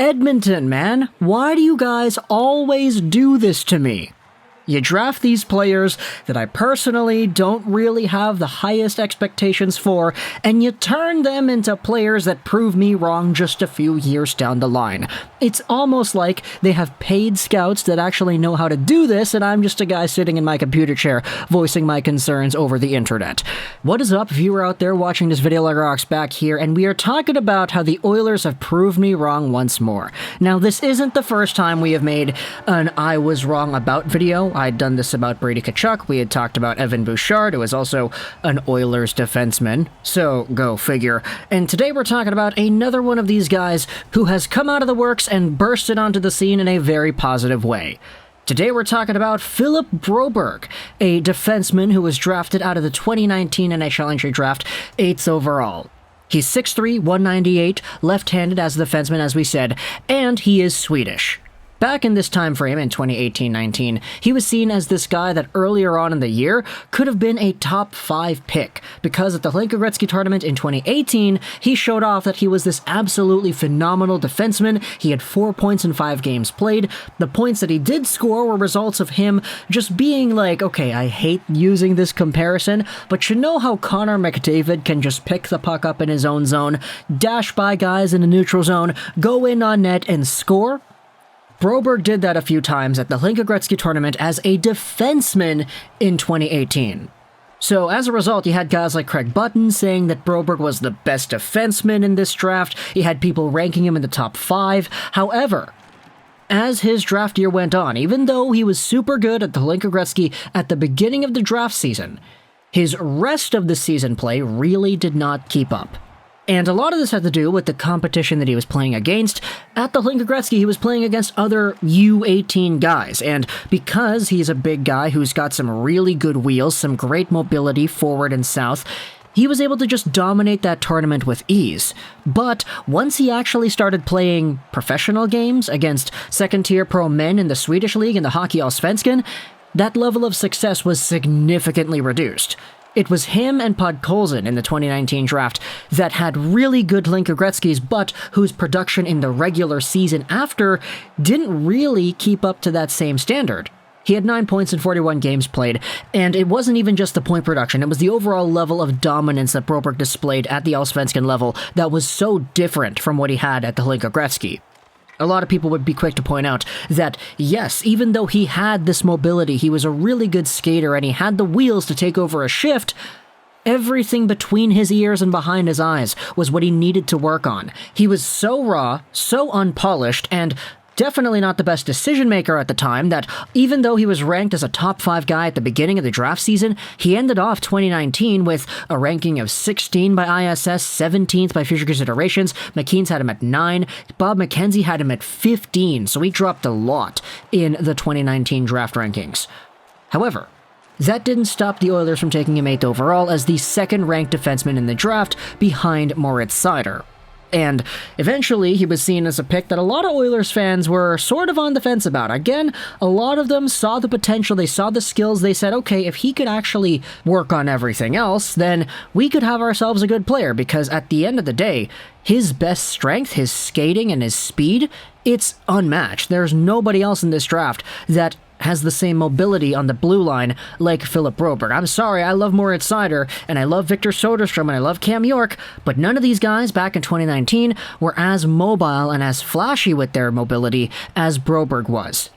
Edmonton, man. Why do you guys always do this to me? You draft these players that I personally don't really have the highest expectations for, and you turn them into players that prove me wrong just a few years down the line. It's almost like they have paid scouts that actually know how to do this, and I'm just a guy sitting in my computer chair voicing my concerns over the internet. What is up, viewer out there watching this video? Rocks back here, and we are talking about how the Oilers have proved me wrong once more. Now, this isn't the first time we have made an I was wrong about video. I'd done this about Brady Tkachuk. We had talked about Evan Boucher, who is also an Oilers defenseman. So, go figure. And today we're talking about another one of these guys who has come out of the works and bursted onto the scene in a very positive way. Today we're talking about Philip Broberg, a defenseman who was drafted out of the 2019 NHL Entry Draft, 8th overall. He's 6'3", 198, left-handed as a defenseman, as we said, and he is Swedish. Back in this time frame in 2018-19, he was seen as this guy that earlier on in the year could have been a top 5 pick, because at the Hlinka Gretzky tournament in 2018, he showed off that he was this absolutely phenomenal defenseman. He had 4 points in 5 games played. The points that he did score were results of him just being like, okay, I hate using this comparison, but you know how Connor McDavid can just pick the puck up in his own zone, dash by guys in the neutral zone, go in on net, and score? Broberg did that a few times at the Hlinka Gretzky tournament as a defenseman in 2018. So as a result, you had guys like Craig Button saying that Broberg was the best defenseman in this draft. You had people ranking him in the top 5. However, as his draft year went on, even though he was super good at the Hlinka Gretzky at the beginning of the draft season, his rest of the season play really did not keep up. And a lot of this had to do with the competition that he was playing against. At the Hlinka Gretzky, he was playing against other U18 guys, and because he's a big guy who's got some really good wheels, some great mobility forward and south, he was able to just dominate that tournament with ease. But once he actually started playing professional games against second-tier pro men in the Swedish league and the Hockey Allsvenskan, that level of success was significantly reduced. It was him and Podkolzin in the 2019 draft that had really good Hlinka Gretzkys, but whose production in the regular season after didn't really keep up to that same standard. He had 9 points in 41 games played, and it wasn't even just the point production, it was the overall level of dominance that Broberg displayed at the Allsvenskan level that was so different from what he had at the Hlinka Gretzky. A lot of people would be quick to point out that, yes, even though he had this mobility, he was a really good skater and he had the wheels to take over a shift, everything between his ears and behind his eyes was what he needed to work on. He was so raw, so unpolished, and definitely not the best decision maker at the time that even though he was ranked as a top 5 guy at the beginning of the draft season, he ended off 2019 with a ranking of 16 by ISS, 17th by Future Considerations. McKeen's had him at 9. Bob McKenzie had him at 15, so he dropped a lot in the 2019 draft rankings. However, that didn't stop the Oilers from taking him 8th overall as the second-ranked defenseman in the draft behind Moritz Seider. And eventually, he was seen as a pick that a lot of Oilers fans were sort of on the fence about. Again, a lot of them saw the potential, they saw the skills, they said, okay, if he could actually work on everything else, then we could have ourselves a good player, because at the end of the day, his best strength, his skating, and his speed, it's unmatched. There's nobody else in this draft that has the same mobility on the blue line like Philip Broberg. I'm sorry, I love Moritz Seider, and I love Victor Soderstrom, and I love Cam York, but none of these guys back in 2019 were as mobile and as flashy with their mobility as Broberg was.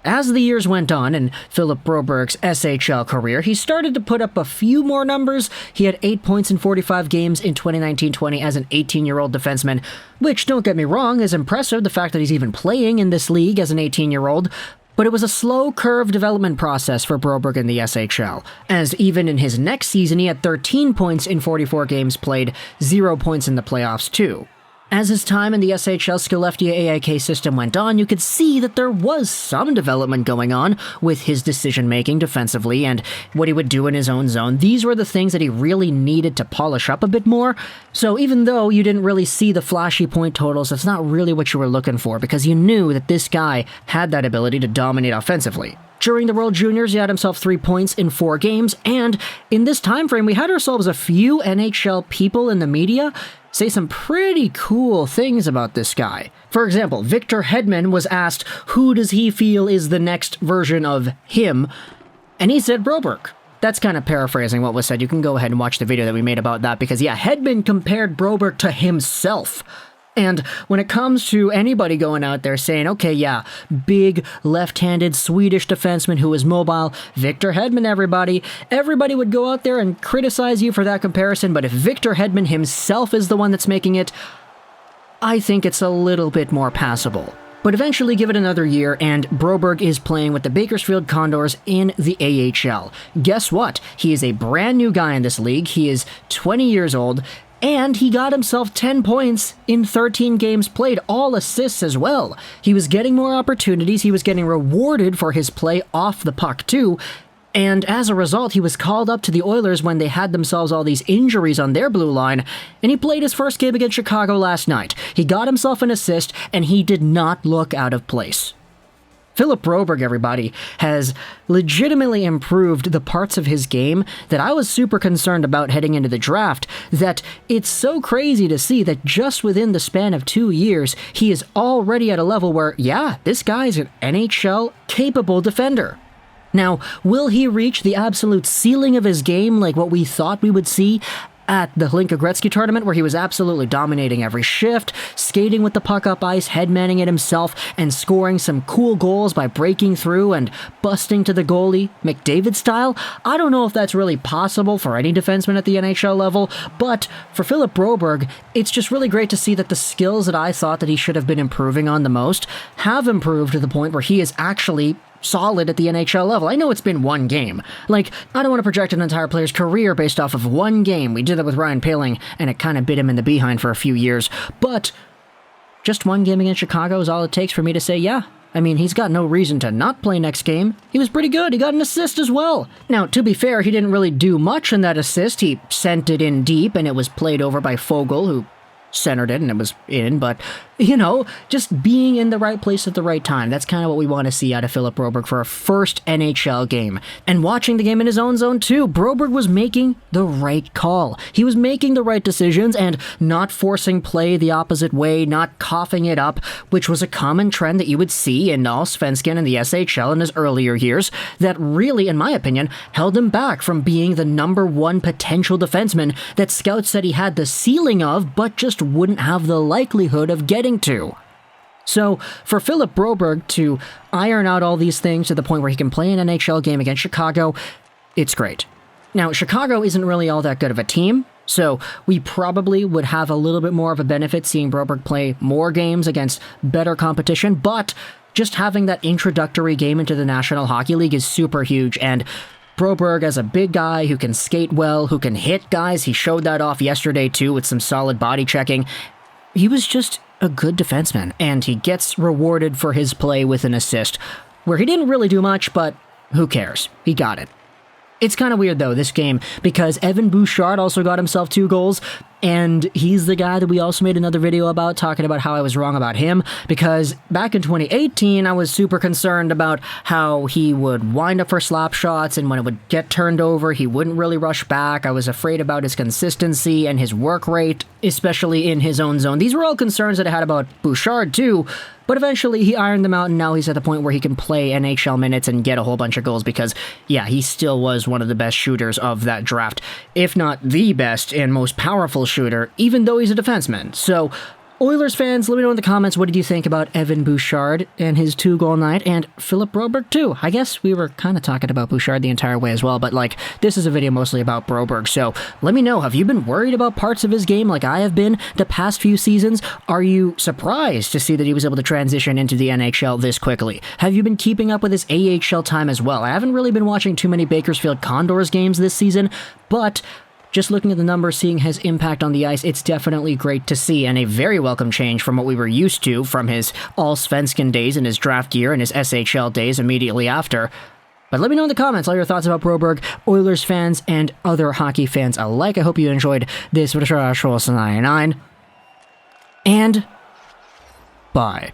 As the years went on in Philip Broberg's SHL career, he started to put up a few more numbers. He had 8 points in 45 games in 2019-20 as an 18-year-old defenseman, which, don't get me wrong, is impressive, the fact that he's even playing in this league as an 18-year-old, but it was a slow curve development process for Broberg in the SHL, as even in his next season he had 13 points in 44 games played, 0 points in the playoffs too. As his time in the SHL Skellefteå AIK system went on, you could see that there was some development going on with his decision-making defensively and what he would do in his own zone. These were the things that he really needed to polish up a bit more, so even though you didn't really see the flashy point totals, that's not really what you were looking for, because you knew that this guy had that ability to dominate offensively. During the World Juniors, he had himself 3 points in 4 games, and in this time frame, we had ourselves a few NHL people in the media say some pretty cool things about this guy. For example, Victor Hedman was asked who does he feel is the next version of him, and he said Broberg. That's kind of paraphrasing what was said. You can go ahead and watch the video that we made about that, because yeah, Hedman compared Broberg to himself. And when it comes to anybody going out there saying, okay, yeah, big, left-handed Swedish defenseman who is mobile, Victor Hedman, everybody would go out there and criticize you for that comparison, but if Victor Hedman himself is the one that's making it, I think it's a little bit more passable. But eventually give it another year, and Broberg is playing with the Bakersfield Condors in the AHL. Guess what? He is a brand new guy in this league. He is 20 years old, and he got himself 10 points in 13 games played, all assists as well. He was getting more opportunities, he was getting rewarded for his play off the puck too, and as a result, he was called up to the Oilers when they had themselves all these injuries on their blue line, and he played his first game against Chicago last night. He got himself an assist, and he did not look out of place. Philip Broberg, everybody, has legitimately improved the parts of his game that I was super concerned about heading into the draft, that it's so crazy to see that just within the span of 2 years, he is already at a level where, yeah, this guy's an NHL-capable defender. Now, will he reach the absolute ceiling of his game like what we thought we would see at the Hlinka Gretzky tournament, where he was absolutely dominating every shift, skating with the puck up ice, headmanning it himself, and scoring some cool goals by breaking through and busting to the goalie, McDavid style? I don't know if that's really possible for any defenseman at the NHL level, but for Philip Broberg, it's just really great to see that the skills that I thought that he should have been improving on the most have improved to the point where he is actually solid at the NHL level. I know it's been one game. Like, I don't want to project an entire player's career based off of one game. We did that with Ryan Poehling, and it kind of bit him in the behind for a few years. But just one game against Chicago is all it takes for me to say, yeah, I mean, he's got no reason to not play next game. He was pretty good. He got an assist as well. Now, to be fair, he didn't really do much in that assist. He sent it in deep, and it was played over by Fogle, who centered it, and it was in, but, you know, just being in the right place at the right time. That's kind of what we want to see out of Philip Broberg for a first NHL game. And watching the game in his own zone too, Broberg was making the right call. He was making the right decisions and not forcing play the opposite way, not coughing it up, which was a common trend that you would see in Allsvenskan and the SHL in his earlier years that really, in my opinion, held him back from being the #1 potential defenseman that scouts said he had the ceiling of, but just wouldn't have the likelihood of getting to. So, for Philip Broberg to iron out all these things to the point where he can play an NHL game against Chicago, it's great. Now, Chicago isn't really all that good of a team, so we probably would have a little bit more of a benefit seeing Broberg play more games against better competition, but just having that introductory game into the National Hockey League is super huge, and Broberg, as a big guy who can skate well, who can hit guys, he showed that off yesterday too with some solid body checking. He was just a good defenseman, and he gets rewarded for his play with an assist, where he didn't really do much, but who cares? He got it. It's kind of weird, though, this game, because Evan Bouchard also got himself 2 goals, and he's the guy that we also made another video about, talking about how I was wrong about him, because back in 2018, I was super concerned about how he would wind up for slap shots, and when it would get turned over, he wouldn't really rush back. I was afraid about his consistency and his work rate, especially in his own zone. These were all concerns that I had about Bouchard, too, but eventually he ironed them out, and now he's at the point where he can play NHL minutes and get a whole bunch of goals because, yeah, he still was one of the best shooters of that draft, if not the best and most powerful shooter, even though he's a defenseman. So, Oilers fans, let me know in the comments, what did you think about Evan Bouchard and his 2-goal night, and Philip Broberg too? I guess we were kind of talking about Bouchard the entire way as well, but like, this is a video mostly about Broberg, so let me know, have you been worried about parts of his game like I have been the past few seasons? Are you surprised to see that he was able to transition into the NHL this quickly? Have you been keeping up with his AHL time as well? I haven't really been watching too many Bakersfield Condors games this season, but just looking at the numbers, seeing his impact on the ice, it's definitely great to see, and a very welcome change from what we were used to from his Allsvenskan days in his draft year and his SHL days immediately after. But let me know in the comments all your thoughts about Broberg, Oilers fans, and other hockey fans alike. I hope you enjoyed this video, and bye.